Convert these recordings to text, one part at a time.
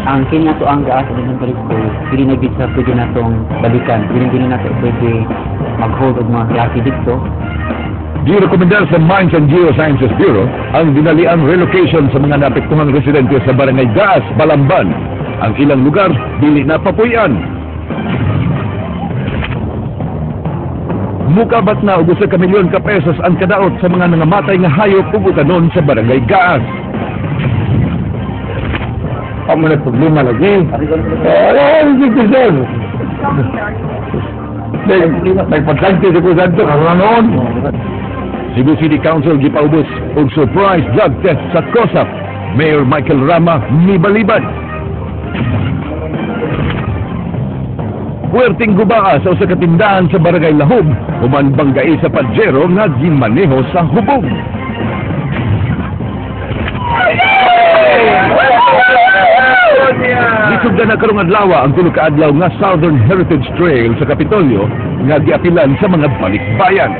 ang kini nato ang gaas elementary school, dili na gid sa pwede natong balikan, dili nato pwede mag-hold og mga klase dito. Girekomendar sa Mines and Geosciences Bureau ang dinalian relocation sa mga naapektuhang residente sa Barangay Gaas, Balamban. Ang ilang lugar dili na papuy-an. Mukabat na og 1 milyon ka pesos ang kadaot sa mga nangamatay nga hayop ug utanon sa Barangay Gaas. Kamu na problema lagi. Dito sir. Nagpagsanti sa kusanto. Noon. Cebu City Council gipaubos og surprise drug test sa COSAP. Mayor Michael Rama mibalibad. Puwerteng gubaa sa usa ka tindahan sa Barangay Lahob, human banggay sa Pajero nga gimaneho sa hubog. Lisugdan na karong adlaw ang tulo ka adlaw nga Southern Heritage Trail sa Kapitolyo nga giapilan sa mga balikbayan.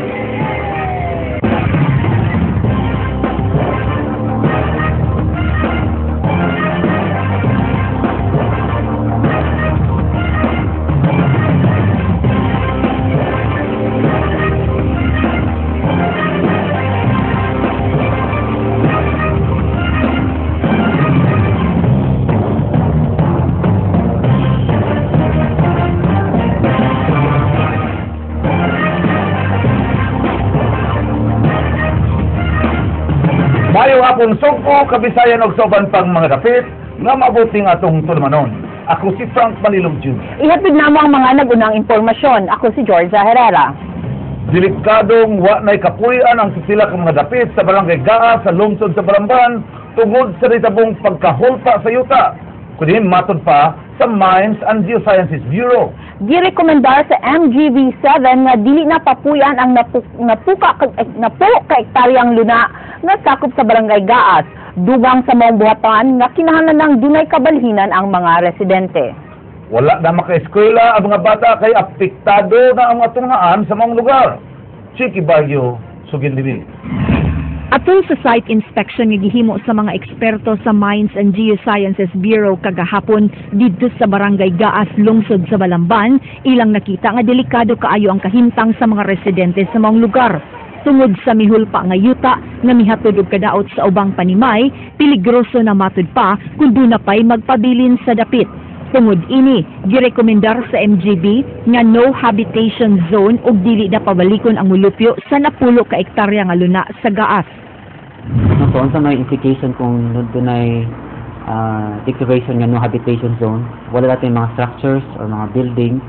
Mayo akong sugpo, kabisayan og soban pang mga dapit nga mabuting atong tulumanon. Ako si Frank Manilog Jr. Ihatid namo ang mga nagunang impormasyon. Ako si Georgia Herrera. Delikadong wa nay kapuy-an ang sila ka mga dapit sa Barangay Gaas sa lungsod sa Balamban tungod sa ritabong pagkahulpa sa yuta. Kunin matod pa sa Mines and Geosciences Bureau. Girekomendar sa MGB-7 nga dili na papuyan ang napo ka ektaryang luna nga sakop sa Barangay Gaas, dugang sa maong buhatan nga kinahanglan dunay kabalhinan ang mga residente. Wala na maka-eskwela ang mga bata kay apektado na ang atungaan sa mga lugar. Chiki Baguio, Sugindibi. Atol sa site inspection nga gihimo sa mga eksperto sa Mines and Geosciences Bureau kagahapon didto sa Barangay Gaas, lungsod sa Balamban, ilang nakita nga delikado kaayo ang kahimtang sa mga residente sa mga lugar. Tungod sa mihulpa nga yuta nga mihatod og kadaot sa ubang panimay, peligroso na matud pa kun duna pay magpabilin sa dapit. Tungod ini, girekomendar sa MGB nga no habitation zone ug dili na pabalikon ang mulupyo sa napulo ka ektarya nga luna sa Gaas. So, unsa may implication kung dunay declaration nga no habitation zone, wala natin mga structures or mga buildings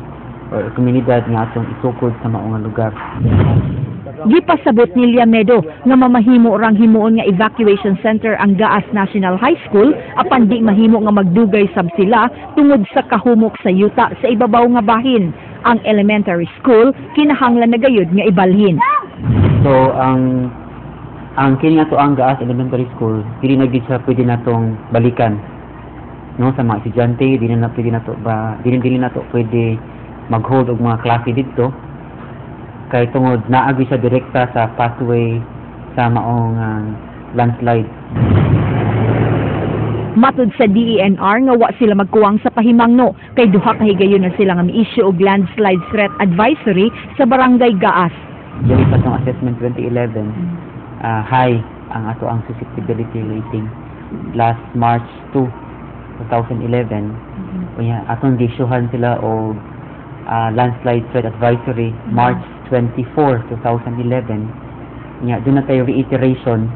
or komunidad nga atong isukod sa maong lugar. Gipasabot ni Liamedo nga mamahimo orang himuon nga evacuation center ang Gaas National High School apan di mahimo nga magdugay sab sila tungod sa kahumok sa yuta sa ibabaw nga bahin. Ang elementary school kinahanglan na gayud nga ibalhin. So ang kini nato ang Gaas Elementary School, dili na gid sa pwede natong balikan. No, sa mga estudyante, dili na nato pwede mag-hold og mga klase dito. Kay tungod naagi sa direkta sa pathway sa maong landslide. Matud sa DENR nga wa sila magkuwang sa pahimangno kay duha ka higayon na sila nga mi-issue og landslide threat advisory sa Barangay Gaas. Dili pa tong assessment 2011, high ang ato ang susceptibility rating last March 2, 2011. Kunya atong gisyuhan sila og landslide threat advisory March 24, 2011. Nya doon na tayo reiteration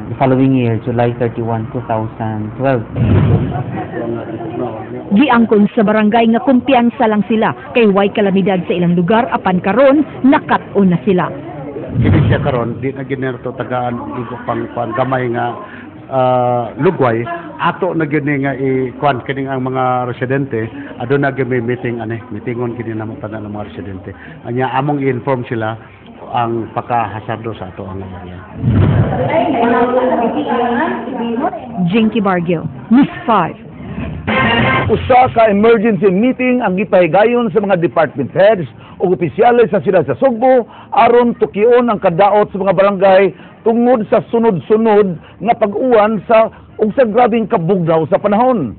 the following year, July 31, 2012. Giangkon sa barangay nga kumpiyansa lang sila kay way kalamidad sa ilang lugar apan karon nakat-on na sila. Kini siya karon di na ginerto tagaan igo pang gamay nga lugway ato na gini nga i-kuan kining ang mga residente aduna gyud meetingon kini namo tanan ng mga residente anya among i-inform sila ang pagkahasardo sa ato ang area. Jinky Bargio, News 5. Usa ka emergency meeting ang gipahigayon sa mga department heads o opisyales sa siyudad sa Sugbo aron tukion ang kadaot sa mga barangay tungod sa sunod-sunod nga pag-uwan sa ug sa grabing kabugnaw sa panahon.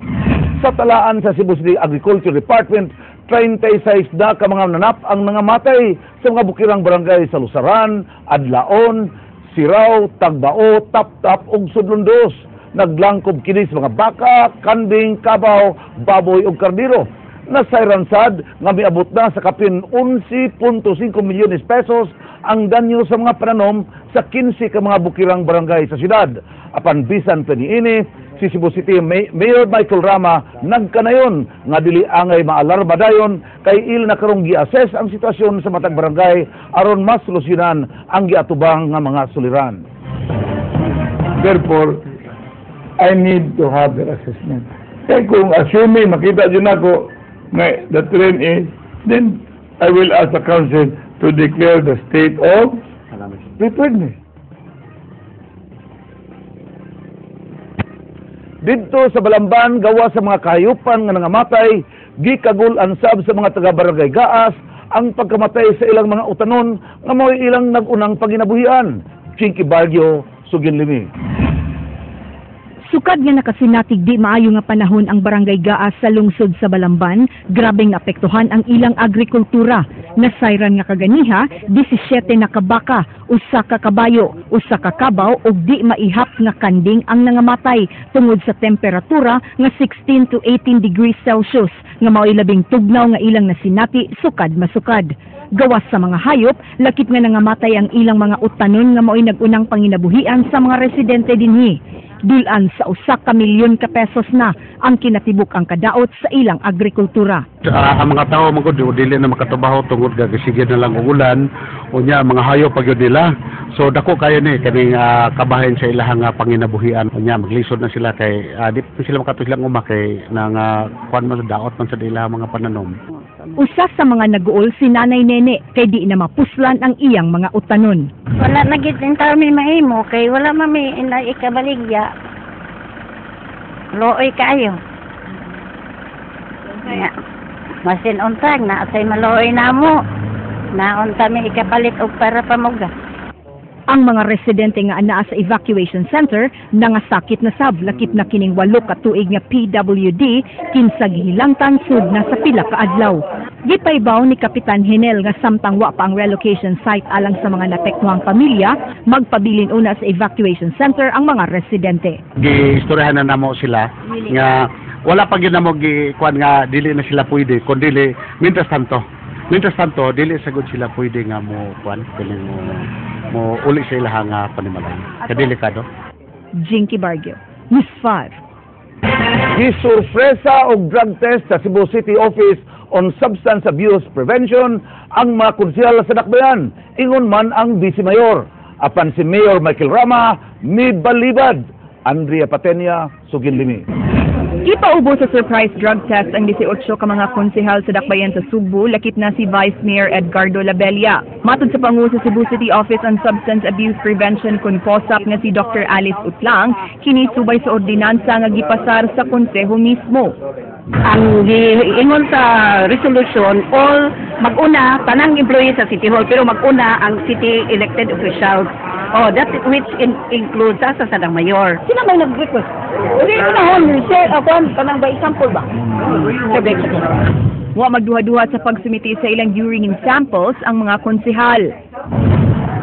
Sa talaan sa Cebu City Agriculture Department, 36 na ka mga nanap ang nangamatay sa mga bukirang barangay sa Lusaran, Adlaon, Siraw, Tagbao, Taptap ug Sudlundos. Naglangkob kini sa mga baka, kanding, kabaw, baboy ug kardiro. Nasayran sad nga miabot na sa kapin 11.5 milyones pesos ang danyo sa mga pananom sa 15 ka mga bukirang barangay sa siyudad. Apan bisan pa niini, si Cebu City Mayor Michael Rama nagkanayon nga dili angay maalarma dayon kay ila na karong gi-assess ang sitwasyon sa matag barangay aron mas solusyonan ang giatubang nga mga suliran. Therefore, I need to have the assessment. Kaya kung assuming makita dyan ako na the trend is, then I will ask the council to declare the state of preparedness. Didto sa Balamban, gawa sa mga kahayupan nga nangamatay, gikagul-an sab sa mga taga-barangay Gaas ang pagkamatay sa ilang mga utanon nga mao ilang nag-unang paginabuhian. Chinky Baguio, Suginlimi. Sukad nga nakasinatig di maayo nga panahon ang barangay Gaas sa lungsod sa Balamban, grabeng apektuhan ang ilang agrikultura. Nasayran nga kaganiha, 17 na kabaka, usa ka kabayo, usa ka kabaw ug di maihap nga kanding ang nangamatay tungod sa temperatura nga 16 to 18 degrees Celsius nga mao'y labing tugnaw nga ilang nasinati sukad masukad. Gawas sa mga hayop, lakip nga nangamatay ang ilang mga utanon nga mao'y nagunang panginabuhian sa mga residente dinhi. Dulan sa 1 milyon ka pesos na ang kinatibuk ang kadaot sa ilang agrikultura. Ang mga tao magod dili na makatabaho tungod gagisige na lang og ulan unya mga hayop pagyud nila. So dako kayo ni kaning kabahin sa ilahang panginabuhian unya maglisod na sila kay di pa sila makatulang uma kay nang kuan man sa daot man sa ilang mga pananom. Usa sa mga nag-uol si Nanay Nene kay di na mapuslan ang iyang mga utanon. Wala na gid ang taon may mahimo kay wala man may ikabaligya. Looy kayo. Nga, masin untag na say malooy namo. Na unta may ikapalit og para pamuga. Ang mga residente nga anaa sa evacuation center nangasakit na sab lakip na kining 8 ka tuig nga PWD kinsa gihilangtan sud na sa pila ka adlaw. Gipaybaw ni Kapitan Henel nga samtang wa pa ang relocation site alang sa mga naapektuhang pamilya, magpabilin una sa evacuation center ang mga residente. Giistoryahan na namo sila nga wala pa gyud namo kuan nga dili na sila pwede kun dili mientras tanto dili sagud sila pwede nga mo kuan kini mo uli sa ilahang panimalay. Kadelikado. Jinky Bargio, News 5. Gisurpresa og drug test sa Cebu City Office on Substance Abuse Prevention ang mga konsyal sa Dakbayan. Ingon man ang Vice Mayor. Apan si Mayor Michael Rama, mibalibad. Andrea Patenia, Suginlimi. Ipaubo sa surprise drug test ang 18 ka mga konsehal sa Dakbayan sa Subo, lakip na si Vice Mayor Edgardo Labella. Matod sa pangulo sa Cebu City Office on Substance Abuse Prevention kun COSAP nga si Dr. Alice Utlang, kini subay sa ordinansa nga gipasar sa konseho mismo. Ang giingon sa resolution, all mag-una tanang employees sa City Hall pero mag-una ang city elected officials. Oh, that which includes sa Sadang Mayor. Sino may nag-request? Hindi ko na hon, share ako kanang ba example ba? Wa magduha-duha sa pagsumiti sa ilang urine samples ang mga konsehal.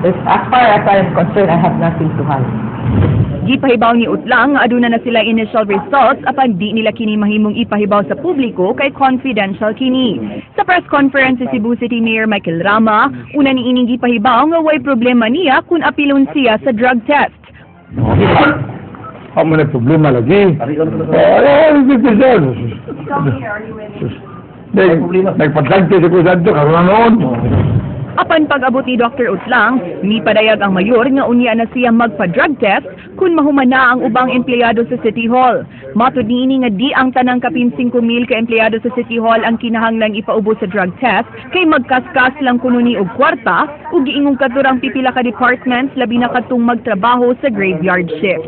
As far as I am concerned, I have nothing to hide. Gipahibaw ni Utlang nga aduna na sila initial results apan di nila kini mahimong ipahibaw sa publiko kay confidential kini. Sa press conference si Cebu City Mayor Michael Rama, una ni ining gipahibaw nga way problema niya kung apilon siya sa drug test. Ako may problema lagi. Nagpagkagti sa kusadto, karoon noon. Apan pag-abot ni Dr. Utlang, ni padayag ang mayor nga unya na siya magpa-drug test kung mahumana ang ubang empleyado sa City Hall. Matud niini nga di ang tanang kapin 5,000 ka empleyado sa City Hall ang kinahanglang ipaubo sa drug test kay magkaskas lang kuno ni og kwarta ug giingong katurang pipila ka departments labi na kadtong magtrabaho sa graveyard shift.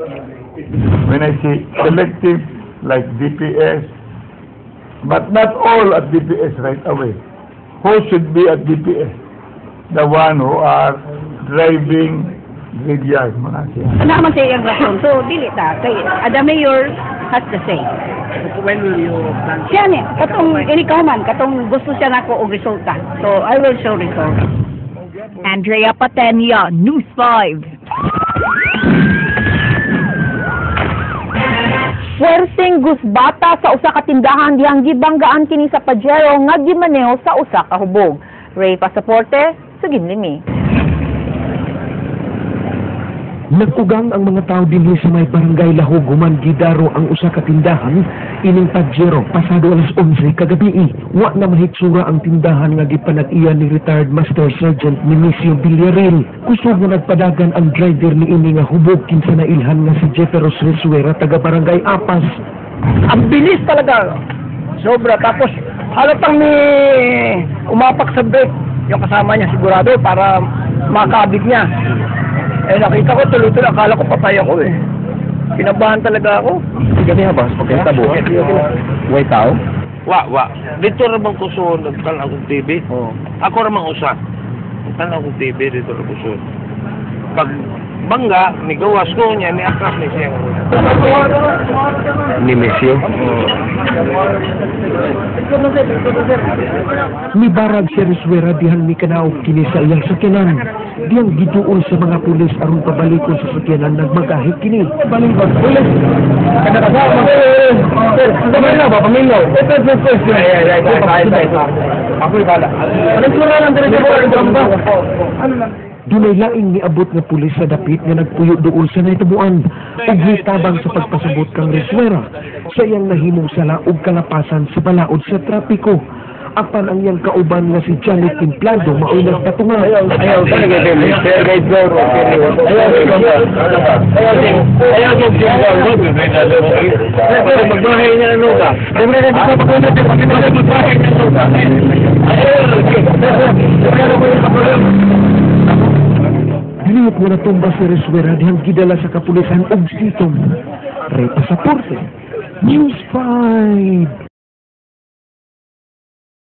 When I say selective like DPS, but not all at DPS right away. Who should be at DPS? The one who are driving graveyard, mga siya. Naman sa iyang rason. So, dili ta. Kay, the mayor has the say. When will you plan? Siya ni, katong inikaw man, katong gusto siya nako og resulta. So, I will show results. Andrea Patenya, News 5. Puwerseng gusbata sa usa ka tindahan dihang gibanggaan kini sa Pajero nga gimaneho sa usa ka hubog. Ray Pasaporte, sa Ginlimi. Nagtugang ang mga tao dinhi sa may barangay Lahoguman gidaro ang usa ka tindahan ining Pajero pasado alas 11 kagabi. Wa na mahitsura ang tindahan nga gipanag-iya ni retired Master Sergeant Minicio Villarreal. Kusog nga nagpadagan ang driver ni ini nga hubog kinsa nailhan nga si Jefferos Resuera taga barangay Apas. Ang bilis talaga. Sobra. Tapos halatang ni umapak sa brake yung kasama niya sigurado para makabig niya. Eh nakita ko tuloy-tuloy, akala ko patay ako eh. Kinabahan talaga ako. Gabi habas pagkatabo. Way tao. Wa. Dito ramang kusun, nagtanaw akong TV. Ako ramang usa. Nagtanaw akong TV, dito ramang kusun. Pag bangga, ni gawas ko niya, ni atras ni siya. Ni Messi. Ni barag si Resuera dihang ni kanaog kini sa iyang sakyanan. Diyang giduol sa mga pulis aron pabalikon sa sakyanan nagmagahit kini. Balingkod, pulis! Kada-kada, sir, pamilaw ba? Pamilaw? Ito, ako'y bala. Anong sura lang direktor ba? Ano lang? Dunay laing niabot nga pulis sa dapit nga nagpuyo dool sa naitabuan ug hitabang sa pagpasabot kang Resuera sa iyang nahimong sala ug kalapasan sa balaod sa trapiko. Apan ang iyang kauban nga si Janet Templado maoy nagpatunga. Ayaw talaga din, Mr. Guide Zoro. Ayaw magbahay niya ng luga. Siyempre, hindi ko pa natin magbahay niya ng luga. Diliot mo na tumba si Resuera dihang gidala sa kapulisan og sitong. Ray Pasaporte, News 5.